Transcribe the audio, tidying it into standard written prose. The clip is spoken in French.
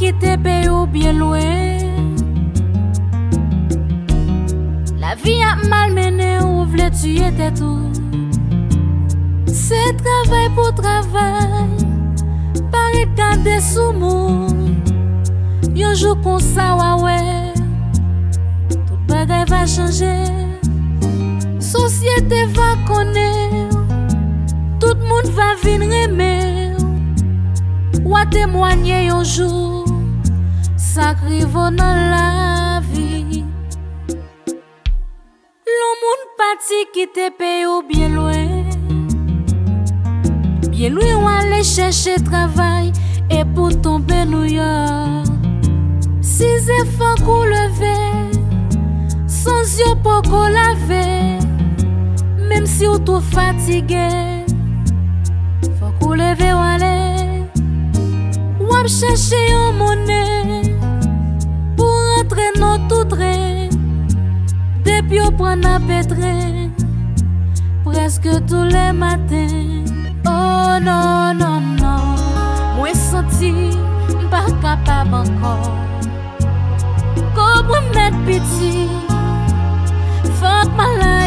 quitter pays ou bien loin. La vie a malmené ou vle tuer tes tout. C'est travail pour travail, pas regarder sous moun. Yon jour comme ça, ouais, tout bagay va changer. Société va connaître, tout le monde va venir aimer. Ou à témoigner un jour, sacrivo dans la vie. Le monde parti quitter pays ou bien loin. Bien loin ou aller chercher travail et pour tomber New York. Si efforts qu'on lever, sans yeux pour qu'on laver. Même si on trop fatigué, faut qu'on leve ou aller. Ou à chercher une monnaie pour rentrer dans tout train. Depuis on prend un pétrin presque tous les matins. Oh non, non, non, moi senti pas capable encore. Comment mettre pitié, fuck my life.